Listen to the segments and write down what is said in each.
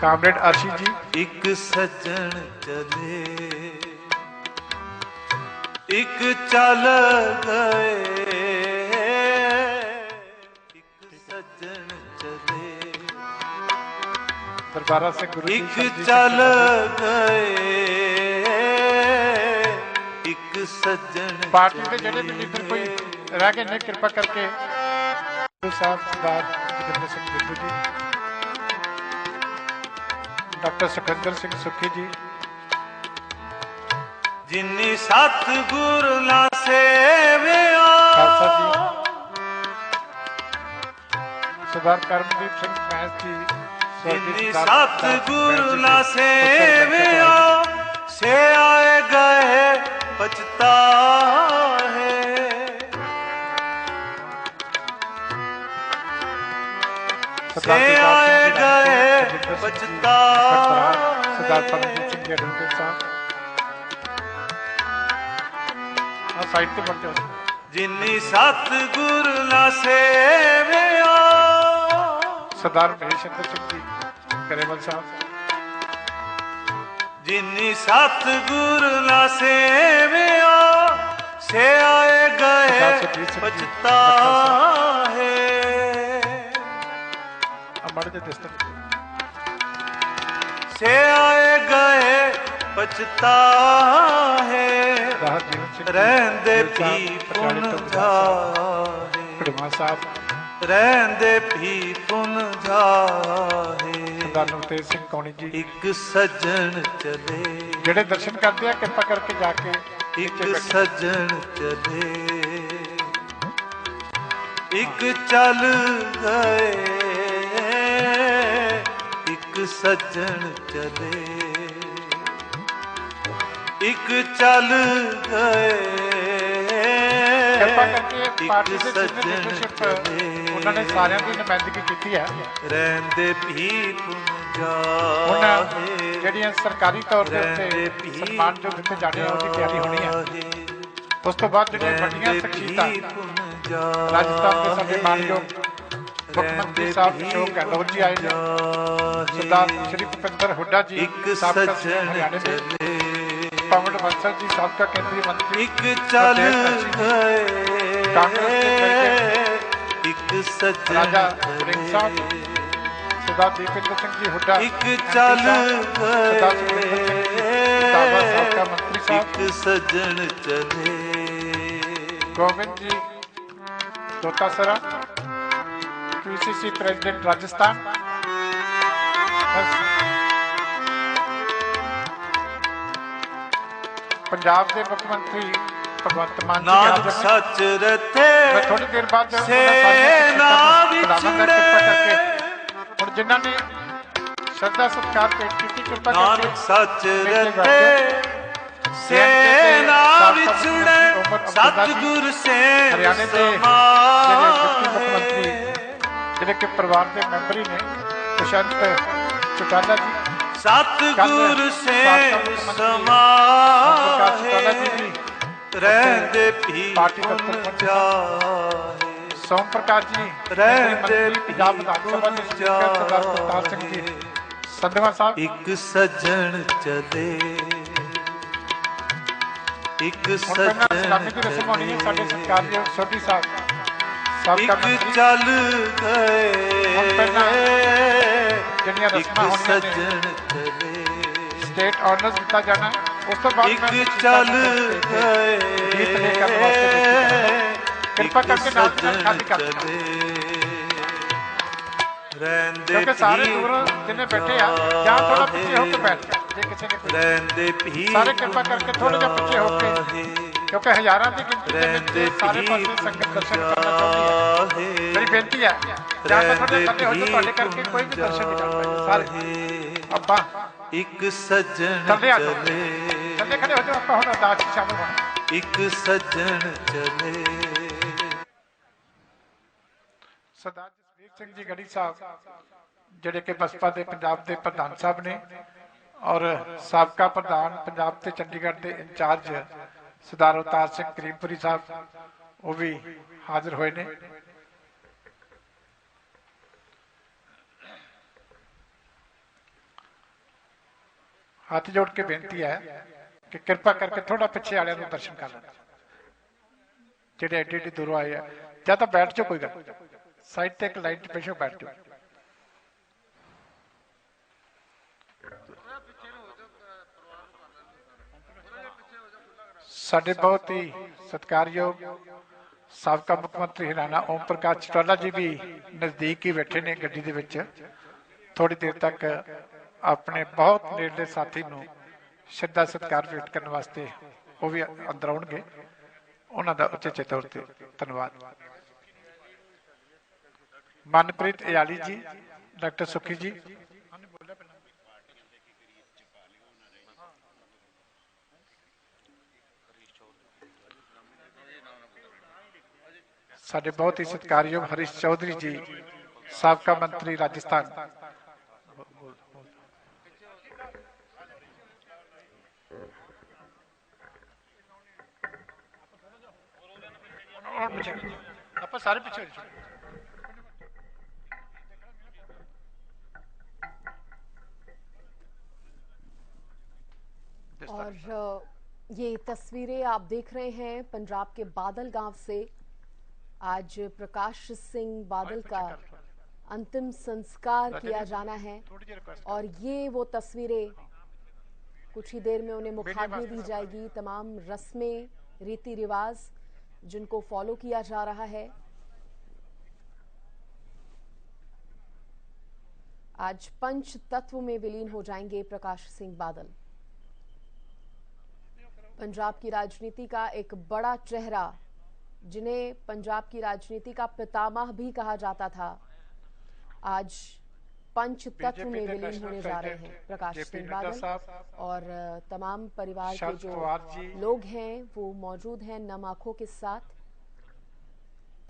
Comrade Arshi जी। एक सज्जन चले एक चल गए, एक सज्जन चले दरबारा से गुरु एक चल गए, एक सज्जन पार्टी के जड़े भी फिर कोई रह गए ने कृपा करके गुरु साहब सरदार जोगिंदर सिंह बिंदु जी, डॉक्टर सुखविंदर सिंह सुखी जी, जिन्नी सतगुर ना सेविया खालसा जी, सरदार करमदीप सिंह मैस जी, जिन्नी सतगुर ना सेविया से आए गए पछता है, से आए गए पछता सरदार परमजीत सिंह जी एडवोकेट साहब साइड पे बढ़ते हो। जिन्नी सतगुर ना सेविया सरदार महेशचंद्र सिंह जी करेमल साहब, जिन्नी सतगुर ना सेविया से आए गए पछता है, से आए गए पछता है, रहंदे भी पुन जाहे, रहंदे भी पुन जाहे, सिंह कौनी जी। एक सज्जन चले जेड़े दर्शन करते हैं कृपा करके जाके एक सज्जन चले एक चल गए, एक सज्जन चले एक चल गए, कृपा करके पार्टी के लीडरशिप उन्होंने सारे की नुमाइंदगी की है, रहंदे भी पुन जाहे, सरकारी तौर पर सम्मान जो दिते जाने उसकी तैयारी होनी है। उस तो बाद जो बड़ियां शख्सियतां राजस्थान के साडे मानयोग मुख्यमंत्री साहब अशोक गहलोत जी आए, सरदार श्री भुपिंदर हुड्डा जी साबका हरियाणा के, पवन बंसल जी साबका केंद्रीय मंत्री, एक चल गए कांग्रेस एक सज्जन राजा सिंह साहब, सरदार दीपेंद्र सिंह जी हुड्डा, एक चल गए साबका मंत्री साहब, एक सज्जन चले गोविंद जी दोतासरा पीसीसी प्रेसिडेंट राजस्थान, पंजाब के मुख्यमंत्री भगवंत मान जी नानक सच रथे थोड़ी देर बाद जिन्होंने श्रद्धा सत्कार भेंट की कृपा नानक सच रथे सेना विछड़े सतगुर से हरियाणा के मुख्यमंत्री जिले के परिवार के मैंबर ही ने दुष्यंत चौटाला जी, सतगुर से समाए रहंदे भी पार्टी दफ्तर सोम प्रकाश जी, रहंदे पंजाब विधानसभा के स्पीकर सरदार करतार सिंह जी संधवा साहब, एक सज्जन चले एक सज्जन सत्कारयोग सोढी साहब एक चल गए एक सज्जन चले स्टेट ऑनर्स दिता जाना, उस तो बाद एक चल गए कृपा करके खाली कर क्योंकि सारे दूर जिन्हें बैठे हैं जहाँ थोड़ा पीछे होकर बैठ जे किसी ने सारे कृपा करके थोड़े जा पीछे होकर, क्योंकि हजारों की गिनती में सारे पासे संगत दर्शन करना चाहती है। मेरी बेनती है जहाँ पर थोड़े थले हो जाए करके कोई भी दर्शन नहीं कर पाएंगे सारे। अब्बा एक सज्जन थले खड़े हो जाओ, अब्बा हो अरदास में शामिल होना। एक सज्जन चले सरदार जसवीर सिंह जी गढ़ी साहब ਜਿਹੜੇ ਕਿ ਬਸਪਾ ਦੇ ਪੰਜਾਬ ਦੇ ਪ੍ਰਧਾਨ ਸਾਹਿਬ ਨੇ, और साबका प्रधान पंजाब ते चंडीगढ़ के इंचार्ज सरदार अवतार सिंह करीमपुरी साहब वो भी हाजिर हुए ने। हथ जोड़ के बेनती है कि कृपा करके थोड़ा पिछे वाले दर्शन कर लें, जेडे एडी एडी दूरों आए हैं। या तो बैठ जाओ, कोई गल साइड ते एक लाइन च पेशो बैठ जाओ। साडे बहुत ही सत्कारयोग साबका मुख्यमंत्री हरियाणा ओम प्रकाश चौटाला जी भी नजदीक ही बैठे ने गड्डी दे विच। थोड़ी देर तक अपने बहुत नेड़ले साथी नूं श्रद्धा सत्कार भेंट करने वास्ते वो भी अंदर आउणगे। उन्हां दा उचेचे तौर ते धन्नवाद। मनप्रीत अयाली जी, डॉक्टर सुखी जी, साडे बहुत ही सत्कारयोग हरीश चौधरी जी, साबका मंत्री राजस्थान। आप सारे पीछे और ये तस्वीरें आप देख रहे हैं पंजाब के बादल गांव से। आज प्रकाश सिंह बादल का अंतिम संस्कार किया जाना है और ये वो तस्वीरें, कुछ ही देर में उन्हें मुखाग्नि दी जाएगी। तमाम रस्में, रीति रिवाज जिनको फॉलो किया जा रहा है। आज पंच तत्व में विलीन हो जाएंगे प्रकाश सिंह बादल। पंजाब की राजनीति का एक बड़ा चेहरा, जिन्हें पंजाब की राजनीति का पितामह भी कहा जाता था, आज पंच तत्व में विलीन होने जा रहे हैं प्रकाश सिंह बादल। और तमाम परिवार के जो लोग हैं वो मौजूद हैं नम आंखों के साथ।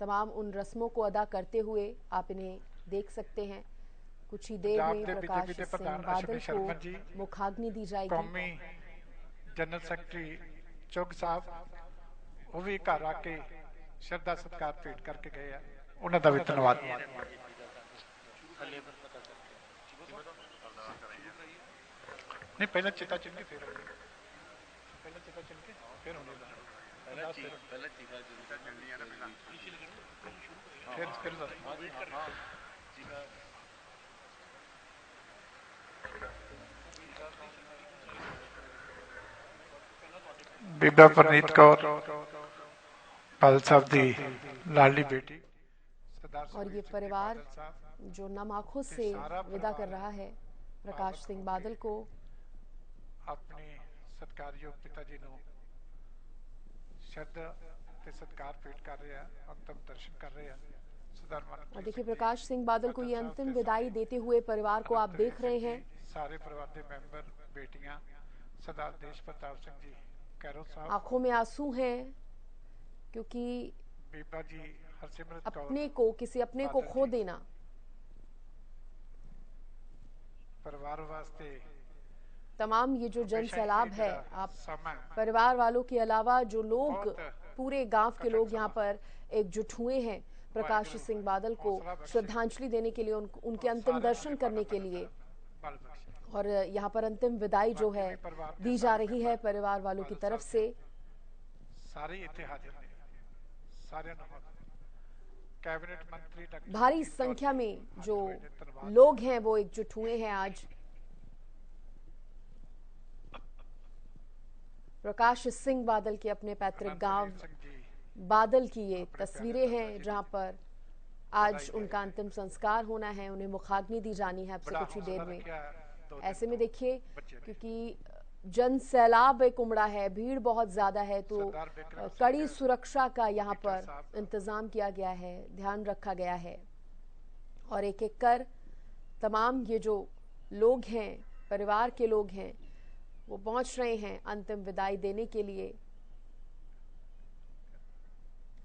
तमाम उन रस्मों को अदा करते हुए आप इन्हें देख सकते हैं। कुछ ही देर में प्रकाश सिंह बादल को मुखाग्नि दी जाएगी। जनरल सेक्रेटरी चुग साहब वो भी घर आके श्रद्धा सत्कार भेंट करके गए हैं, उन्होंने का भी धन्यवाद। नहीं पहले चिता चिन के फिर पहले चिता चिन के फिर होने बीबा परनीत कौर बादल साहब दी लाडली बेटी। और ये परिवार जो नम आंखों से विदा कर रहा है प्रकाश सिंह बादल को। अपने सत्कारयोग पिताजी नु श्रद्धा ते सत्कार भेंट कर रहे हैं, अंतिम दर्शन कर रहे हैं। और देखिए प्रकाश सिंह बादल को ये अंतिम विदाई देते हुए परिवार को आप देख रहे हैं। सारे परिवार के मेंबर, बेटियां, सरदार देश प्रताप सिंह जी कैरो साहब, आंखों में आंसू हैं क्योंकि बीबा जी हरसिमरत अपने को, किसी अपने को खो देना परिवार वास्ते तमाम ये जो जन सैलाब है, आप परिवार वालों के अलावा जो लोग, पूरे गांव के लोग यहाँ पर एकजुट हुए हैं प्रकाश सिंह बादल को श्रद्धांजलि देने के लिए, उनके अंतिम दर्शन करने के लिए। और यहाँ पर अंतिम विदाई जो है दी जा रही है परिवार वालों की तरफ से। भारी संख्या में जो लोग हैं वो एकजुट हुए हैं आज। प्रकाश सिंह बादल के अपने पैतृक गांव बादल की ये तस्वीरें हैं जहां पर आज उनका अंतिम संस्कार होना है, उन्हें मुखाग्नि दी जानी है अब से कुछ ही देर में। ऐसे में देखिए क्योंकि जन सैलाब एक उमड़ा है, भीड़ बहुत ज्यादा है, तो कड़ी सुरक्षा का यहाँ पर इंतजाम किया गया है, ध्यान रखा गया है। और एक एक कर तमाम ये जो लोग हैं, परिवार के लोग हैं, वो पहुंच रहे हैं अंतिम विदाई देने के लिए।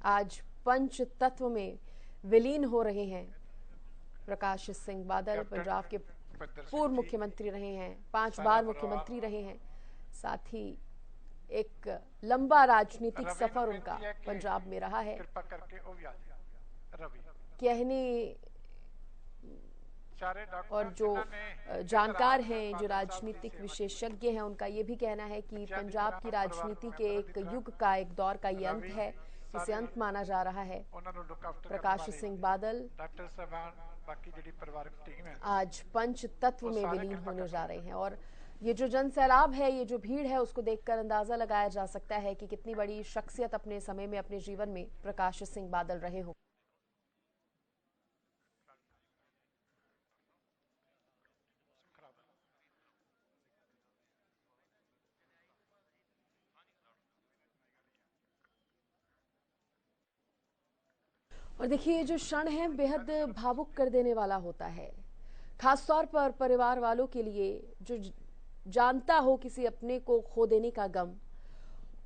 आज पंच तत्व में विलीन हो रहे हैं प्रकाश सिंह बादल। पंजाब के पूर्व मुख्यमंत्री रहे हैं, 5 बार मुख्यमंत्री रहे हैं, साथ ही एक लंबा राजनीतिक सफर उनका पंजाब में रहा है। कहने और जो जानकार हैं, जो राजनीतिक विशेषज्ञ हैं, उनका ये भी कहना है कि पंजाब की राजनीति के एक युग का, एक दौर का ये अंत है, इसे अंत माना जा रहा है। प्रकाश सिंह बादल आज पंच तत्व में विलीन होने जा रहे हैं और ये जो जन सैलाब है, ये जो भीड़ है, उसको देखकर अंदाजा लगाया जा सकता है कि कितनी बड़ी शख्सियत अपने समय में, अपने जीवन में प्रकाश सिंह बादल रहे हो। और देखिए, ये जो क्षण है बेहद भावुक कर देने वाला होता है, खासतौर पर परिवार वालों के लिए, जो जानता हो किसी अपने को खो देने का गम।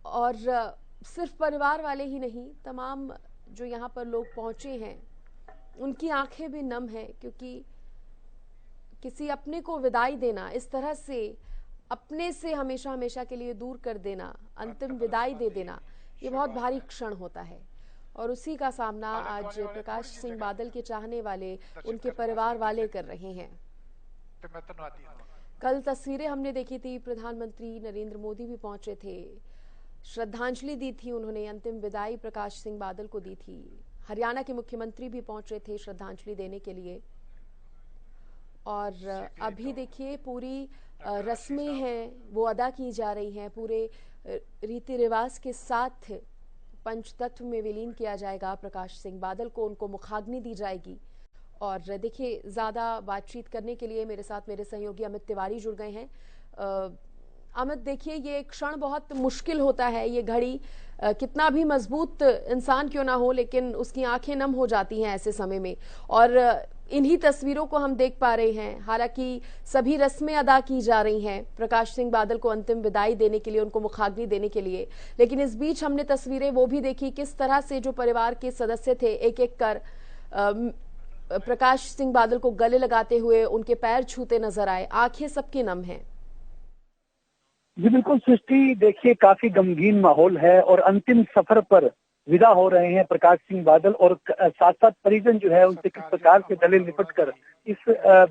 और सिर्फ परिवार वाले ही नहीं, तमाम जो यहाँ पर लोग पहुंचे हैं उनकी आंखें भी नम हैं, क्योंकि किसी अपने को विदाई देना, इस तरह से अपने से हमेशा हमेशा के लिए दूर कर देना, अंतिम विदाई दे देना, ये बहुत भारी क्षण होता है। और उसी का सामना आज प्रकाश सिंह बादल के चाहने वाले, उनके परिवार वाले कर रहे हैं। कल तस्वीरें हमने देखी थी, प्रधानमंत्री नरेंद्र मोदी भी पहुंचे थे, श्रद्धांजलि दी थी उन्होंने, अंतिम विदाई प्रकाश सिंह बादल को दी थी। हरियाणा के मुख्यमंत्री भी पहुंचे थे श्रद्धांजलि देने के लिए। और अभी देखिए, पूरी रस्में हैं वो अदा की जा रही हैं, पूरे रीति रिवाज के साथ पंचतत्व में विलीन किया जाएगा प्रकाश सिंह बादल को, उनको मुखाग्नि दी जाएगी। और देखिए, ज़्यादा बातचीत करने के लिए मेरे साथ मेरे सहयोगी अमित तिवारी जुड़ गए हैं। अमित, देखिए, ये क्षण बहुत मुश्किल होता है, ये घड़ी कितना भी मजबूत इंसान क्यों ना हो, लेकिन उसकी आंखें नम हो जाती हैं ऐसे समय में। और इन्हीं तस्वीरों को हम देख पा रहे हैं, हालांकि सभी रस्में अदा की जा रही हैं प्रकाश सिंह बादल को अंतिम विदाई देने के लिए, उनको मुखाग्नि देने के लिए। लेकिन इस बीच हमने तस्वीरें वो भी देखी, किस तरह से जो परिवार के सदस्य थे एक एक कर प्रकाश सिंह बादल को गले लगाते हुए उनके पैर छूते नजर आए, आंखें सबकी नम हैं। जी बिल्कुल सृष्टि, देखिए काफी गमगीन माहौल है और अंतिम सफर पर विदा हो रहे हैं प्रकाश सिंह बादल, और साथ साथ परिजन जो है उनसे किस प्रकार से गले लिपट कर इस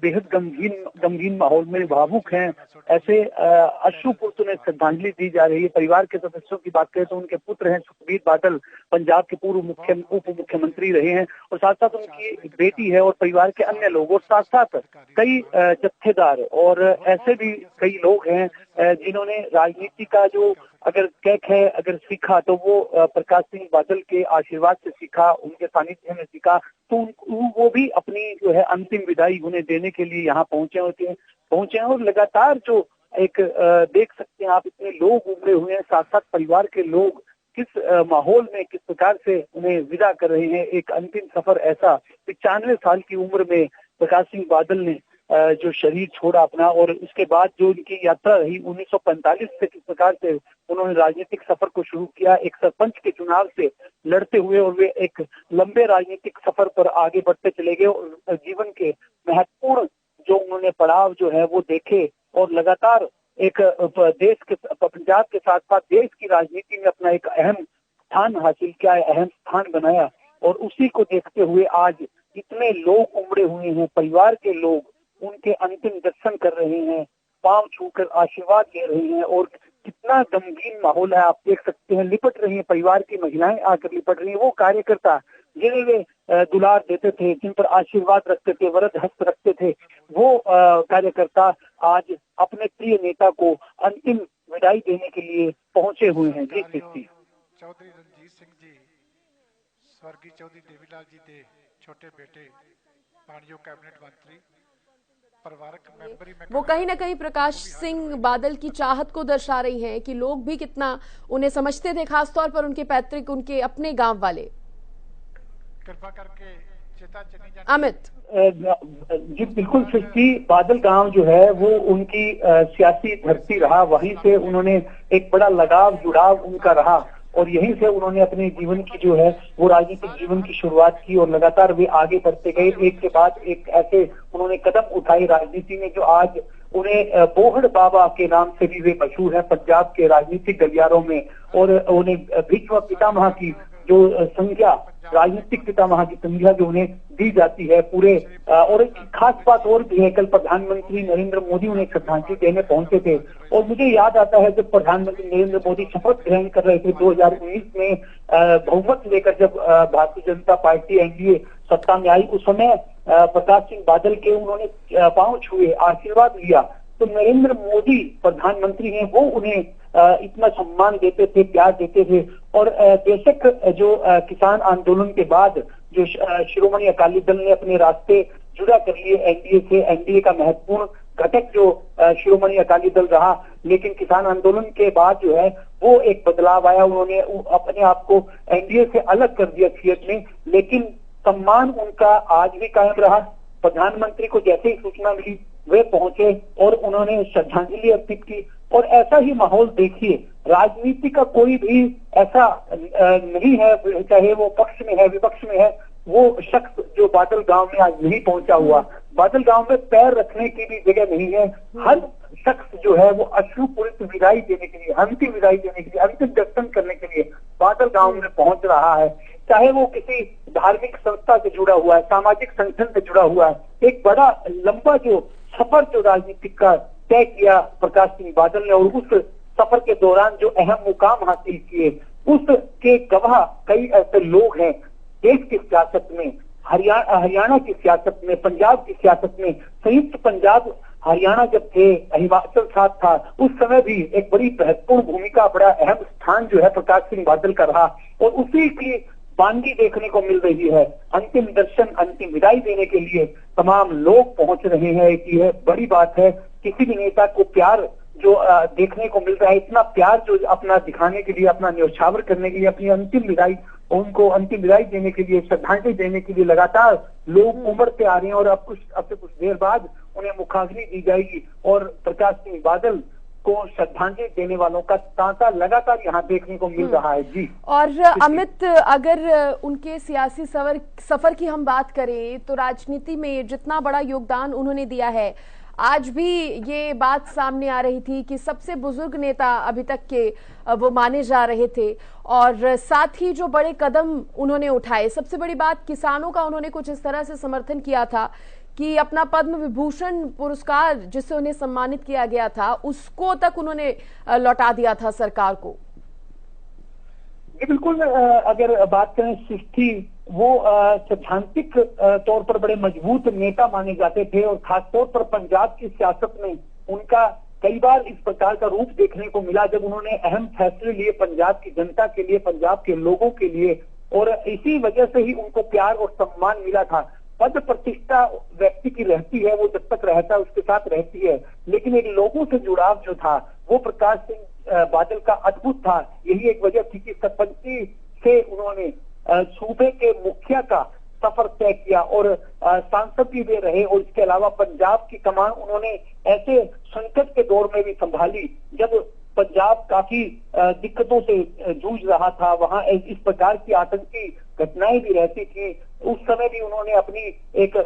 बेहद गमगीन माहौल में भावुक हैं। ऐसे अश्रुपूर्ण उन्हें श्रद्धांजलि दी जा रही है। परिवार के सदस्यों की बात करें तो उनके पुत्र हैं सुखबीर बादल, पंजाब के पूर्व उप मुख्यमंत्री रहे हैं, और साथ साथ उनकी बेटी है और परिवार के अन्य लोग, और साथ साथ कई जत्थेदार और ऐसे भी कई लोग हैं जिन्होंने राजनीति का जो अगर कैक है, अगर सीखा तो वो प्रकाश सिंह बादल के आशीर्वाद से सीखा, उनके सानिध्य में सीखा। तो वो भी अपनी जो है अंतिम विदाई उन्हें देने के लिए यहाँ पहुंचे हैं। और लगातार जो एक देख सकते हैं आप, इतने लोग उमड़े हुए हैं, साथ साथ परिवार के लोग किस माहौल में किस प्रकार से उन्हें विदा कर रहे हैं। एक अंतिम सफर ऐसा 95 साल की उम्र में प्रकाश सिंह बादल ने जो शरीर छोड़ा अपना, और उसके बाद जो उनकी यात्रा रही 1945 से किस प्रकार से उन्होंने राजनीतिक सफर को शुरू किया, एक सरपंच के चुनाव से लड़ते हुए, और वे एक लंबे राजनीतिक सफर पर आगे बढ़ते चले गए और जीवन के महत्वपूर्ण जो उन्होंने पड़ाव जो है वो देखे, और लगातार एक देश के, पंजाब के साथ साथ देश की राजनीति में अपना एक अहम स्थान हासिल किया, अहम स्थान बनाया। और उसी को देखते हुए आज इतने लोग उमड़े हुए हैं, परिवार के लोग उनके अंतिम दर्शन कर रहे हैं, पांव छूकर आशीर्वाद ले रहे हैं, और कितना गमगीन माहौल है आप देख सकते हैं। लिपट रही हैं, परिवार की महिलाएं आकर लिपट रही हैं। वो कार्यकर्ता जिन्हें वे दुलार देते थे, जिन पर आशीर्वाद रखते थे, वरद हस्त रखते थे, वो कार्यकर्ता आज अपने प्रिय नेता को अंतिम विदाई देने के लिए पहुंचे हुए हैं। जी चौधरी रणजीत सिंह जी, स्वर्गीय चौधरी देवीलाल जी के छोटे बेटे, माननीय कैबिनेट मंत्री, वो कहीं ना कहीं प्रकाश सिंह बादल की चाहत को दर्शा रही हैं कि लोग भी कितना उन्हें समझते थे, खासतौर पर उनके पैतृक, उनके अपने गांव वाले। कृपा करके अमित जी बिल्कुल सृष्टि, बादल गांव जो है वो उनकी सियासी धरती रहा, वहीं से उन्होंने एक बड़ा लगाव जुड़ाव उनका रहा, और यहीं से उन्होंने अपने जीवन की जो है वो राजनीतिक जीवन की शुरुआत की, और लगातार वे आगे बढ़ते गए। एक के बाद एक ऐसे उन्होंने कदम उठाए राजनीति में, जो आज उन्हें बोहड़ बाबा के नाम से भी वे मशहूर है पंजाब के राजनीतिक गलियारों में, और उन्हें भीष्म पितामह की जो संज्ञा, राजनीतिक पितामह की संज्ञा जो उन्हें दी जाती है पूरे। और एक खास बात और भी है, कल प्रधानमंत्री नरेंद्र मोदी उन्हें श्रद्धांजलि देने पहुंचे थे और मुझे याद आता है जब प्रधानमंत्री नरेंद्र मोदी शपथ ग्रहण कर रहे थे 2019 में बहुमत लेकर, जब भारतीय जनता पार्टी एनडीए सत्ता में आई, उस समय प्रकाश सिंह बादल के उन्होंने पांव छुए, आशीर्वाद लिया। तो नरेंद्र मोदी प्रधानमंत्री हैं, वो उन्हें इतना सम्मान देते थे, प्यार देते थे। और बेशक जो किसान आंदोलन के बाद जो शिरोमणि अकाली दल ने अपने रास्ते जुड़ा कर लिए एनडीए से, एनडीए का महत्वपूर्ण घटक जो शिरोमणि अकाली दल रहा, लेकिन किसान आंदोलन के बाद जो है वो एक बदलाव आया, उन्होंने अपने आप को एनडीए से अलग कर दिया सीएट में, लेकिन सम्मान उनका आज भी कायम रहा। प्रधानमंत्री को जैसे ही सूचना मिली वे पहुंचे और उन्होंने श्रद्धांजलि अर्पित की। और ऐसा ही माहौल देखिए, राजनीति का कोई भी ऐसा नहीं है, चाहे वो पक्ष में है विपक्ष में है, वो शख्स जो बादल गांव में आज नहीं पहुंचा हुआ। बादल गांव में पैर रखने की भी जगह नहीं है। हर शख्स जो है वो अश्रुपूरित विदाई देने के लिए, अंतिम विदाई देने के लिए, अंतिम दर्शन करने के लिए बादल गांव में पहुंच रहा है। चाहे वो किसी धार्मिक संस्था से जुड़ा हुआ है, सामाजिक संगठन से जुड़ा हुआ है, एक बड़ा लंबा जो सफर जो राजनीतिक का तय किया प्रकाश सिंह बादल ने, और उस सफर के दौरान जो अहम मुकाम हासिल किए, उसके गवाह कई ऐसे लोग हैं देश की सियासत में, हरियाणा की सियासत में, पंजाब की सियासत में। संयुक्त पंजाब हरियाणा जब थे, हिमाचल साथ था, उस समय भी एक बड़ी महत्वपूर्ण भूमिका, बड़ा अहम स्थान जो है प्रकाश सिंह बादल का रहा, और उसी की बानगी देखने को मिल रही है। अंतिम दर्शन, अंतिम विदाई देने के लिए तमाम लोग पहुंच रहे हैं। यह बड़ी बात है। किसी भी नेता को प्यार जो देखने को मिल रहा है, इतना प्यार जो अपना दिखाने के लिए, अपना न्यौछावर करने के लिए, अपनी अंतिम विदाई, उनको अंतिम विदाई देने के लिए, श्रद्धांजलि देने के लिए लगातार लोग उमड़ते आ रहे हैं। और अब से कुछ देर बाद उन्हें मुखाग्नि दी जाएगी और प्रकाश सिंह बादल को श्रद्धांजलि देने वालों का तांता लगातार यहाँ देखने को मिल रहा है। जी। और अमित, अगर उनके सियासी सफर की हम बात करें तो राजनीति में जितना बड़ा योगदान उन्होंने दिया है, आज भी ये बात सामने आ रही थी कि सबसे बुजुर्ग नेता अभी तक के वो माने जा रहे थे, और साथ ही जो बड़े कदम उन्होंने उठाए, सबसे बड़ी बात किसानों का उन्होंने कुछ इस तरह से समर्थन किया था कि अपना पद्म विभूषण पुरस्कार जिससे उन्हें सम्मानित किया गया था, उसको तक उन्होंने लौटा दिया था सरकार को। बिल्कुल। अगर बात करें सृष्टि, वो सैद्धांतिक तौर पर बड़े मजबूत नेता माने जाते थे, और खासतौर पर पंजाब की सियासत में उनका कई बार इस प्रकार का रूप देखने को मिला जब उन्होंने अहम फैसले लिए पंजाब की जनता के लिए, पंजाब के लोगों के लिए, और इसी वजह से ही उनको प्यार और सम्मान मिला था। पद प्रतिष्ठा व्यक्ति की रहती है, वो जब तक रहता है उसके साथ रहती है, लेकिन एक लोगों से जुड़ाव जो था वो प्रकाश सिंह बादल का अद्भुत था। यही एक वजह थी कि सरपंची से उन्होंने सूबे के मुखिया का सफर तय किया और सांसद भी वे रहे, और इसके अलावा पंजाब की कमान उन्होंने ऐसे संकट के दौर में भी संभाली जब पंजाब काफी दिक्कतों से जूझ रहा था, वहां इस प्रकार की आतंकी घटनाएं भी रहती थी। उस समय भी उन्होंने अपनी एक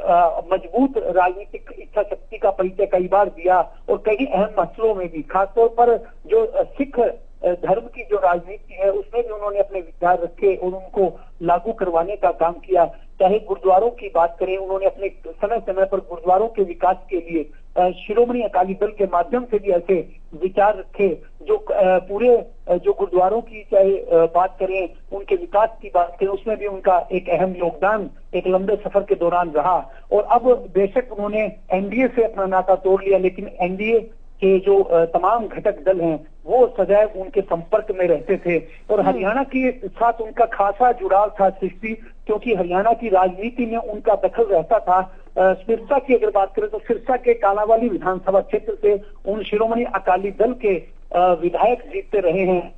मजबूत राजनीतिक इच्छा शक्ति का परिचय कई बार दिया, और कई अहम मसलों में भी, खासतौर पर जो सिख धर्म की जो राजनीति है उसमें भी उन्होंने अपने विचार रखे और उनको लागू करवाने का काम किया। चाहे गुरुद्वारों की बात करें, उन्होंने अपने समय समय पर गुरुद्वारों के विकास के लिए शिरोमणि अकाली दल के माध्यम से भी ऐसे विचार रखे जो पूरे जो गुरुद्वारों की चाहे बात करें, उनके विकास की बात करें, उसमें भी उनका एक अहम योगदान एक लंबे सफर के दौरान रहा। और अब बेशक उन्होंने एनडीए से अपना नाता तोड़ लिया, लेकिन एनडीए के जो तमाम घटक दल हैं वो सदैव उनके संपर्क में रहते थे, और हरियाणा के साथ उनका खासा जुड़ाव था सृष्टि, क्योंकि हरियाणा की राजनीति में उनका दखल रहता था। सिरसा की अगर बात करें तो सिरसा के कालांवाली विधानसभा क्षेत्र से उन शिरोमणि अकाली दल के विधायक जीतते रहे हैं।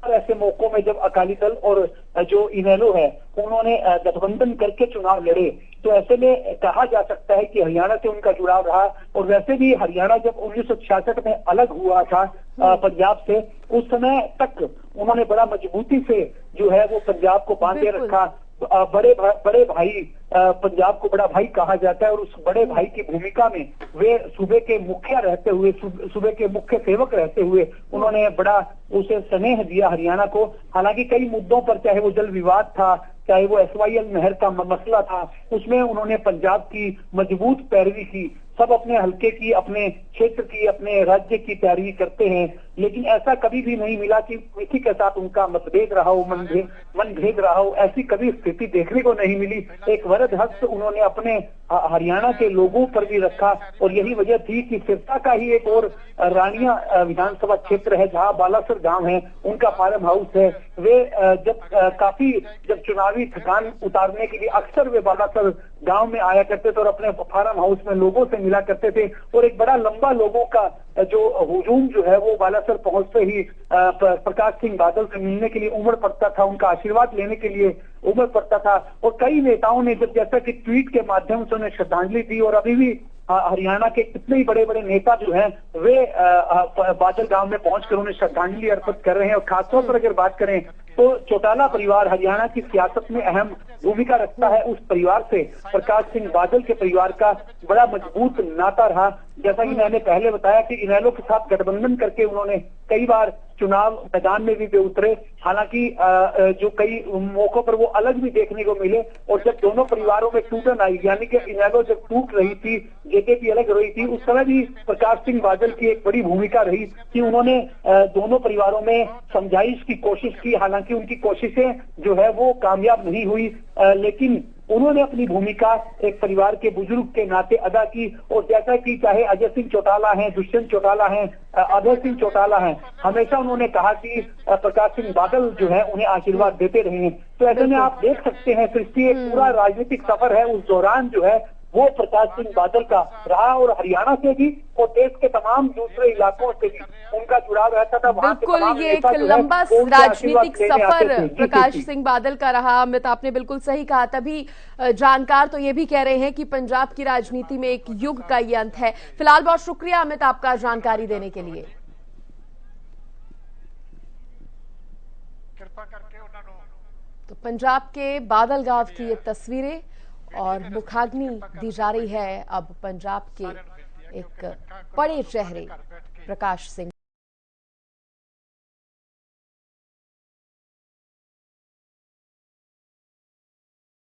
ऐसे मौकों में जब अकाली दल और जो इनेलो है उन्होंने गठबंधन करके चुनाव लड़े, तो ऐसे में कहा जा सकता है कि हरियाणा से उनका जुड़ाव रहा। और वैसे भी हरियाणा जब 1966 में अलग हुआ था पंजाब से, उस समय तक उन्होंने बड़ा मजबूती से जो है वो पंजाब को बांधे रखा, बड़े भाई पंजाब को बड़ा भाई कहा जाता है, और उस बड़े भाई की भूमिका में वे सूबे के मुखिया रहते हुए, सूबे के मुख्य सेवक रहते हुए उन्होंने बड़ा उसे स्नेह दिया हरियाणा को। हालांकि कई मुद्दों पर, चाहे वो जल विवाद था, चाहे वो SYL नहर का मसला था, उसमें उन्होंने पंजाब की मजबूत पैरवी की। सब अपने हल्के की, अपने क्षेत्र की, अपने राज्य की पैरवी करते हैं, लेकिन ऐसा कभी भी नहीं मिला कि किसी के साथ उनका मतभेद रहा हो, मनभेद रहा हो। ऐसी कभी स्थिति देखने को नहीं मिली। एक वरद हस्त उन्होंने अपने हरियाणा के लोगों पर भी रखा, और यही वजह थी कि सिरसा का ही एक और रानिया विधानसभा क्षेत्र है जहां बालासर गांव है, उनका फार्म हाउस है। वे जब चुनावी थकान उतारने के लिए अक्सर वे बालासर गांव में आया करते थे और अपने फार्म हाउस में लोगों से मिला करते थे, और एक बड़ा लंबा लोगों का जो हुजूम जो है वो बालासर पहुंचते ही प्रकाश सिंह बादल से मिलने के लिए उमड़ पड़ता था, उनका आशीर्वाद लेने के लिए उमड़ पड़ता था। और कई नेताओं ने जब जैसा कि ट्वीट के माध्यम से उन्हें श्रद्धांजलि दी, और अभी भी हरियाणा के कितने ही बड़े बड़े नेता जो हैं वे बादल गांव में पहुंचकर उन्हें श्रद्धांजलि अर्पित कर रहे हैं। और खासतौर पर अगर बात करें तो चौटाला परिवार हरियाणा की सियासत में अहम भूमिका रखता है। उस परिवार से प्रकाश सिंह बादल के परिवार का बड़ा मजबूत नाता रहा। जैसा कि मैंने पहले बताया कि इनेलो के साथ गठबंधन करके उन्होंने कई बार चुनाव मैदान में भी उतरे। हालांकि जो कई मौकों पर वो अलग भी देखने को मिले, और जब दोनों परिवारों में टूटन आई, यानी कि इनेलो जब टूट रही थी, जेकेपी अलग रही थी, उस समय भी प्रकाश सिंह बादल की एक बड़ी भूमिका रही कि उन्होंने दोनों परिवारों में समझाइश की कोशिश की। हालांकि उनकी कोशिशें जो है वो कामयाब नहीं हुई, लेकिन उन्होंने अपनी भूमिका एक परिवार के बुजुर्ग के नाते अदा की। और जैसा कि चाहे अजय सिंह चौटाला हैं, दुष्यंत चौटाला हैं, अभय सिंह चौटाला हैं, हमेशा उन्होंने कहा कि प्रकाश सिंह बादल जो है उन्हें आशीर्वाद देते रहे हैं। तो ऐसे में आप देख सकते हैं सृष्टि, एक पूरा राजनीतिक सफर है उस दौरान जो है वो प्रकाश सिंह बादल का रहा, और हरियाणा से भी और देश के तमाम दूसरे इलाकों से भी उनका जुड़ाव रहता था। बिल्कुल, ये एक लंबा राजनीतिक सफर प्रकाश सिंह बादल का रहा। अमित, आपने बिल्कुल सही कहा। तभी जानकार तो ये भी कह रहे हैं कि पंजाब की राजनीति में एक युग का ये अंत है। फिलहाल बहुत शुक्रिया अमित आपका जानकारी देने के लिए। तो पंजाब के बादल गांव की ये तस्वीरें, और मुखाग्नि दी जा रही है अब पंजाब के एक बड़े चेहरे प्रकाश सिंह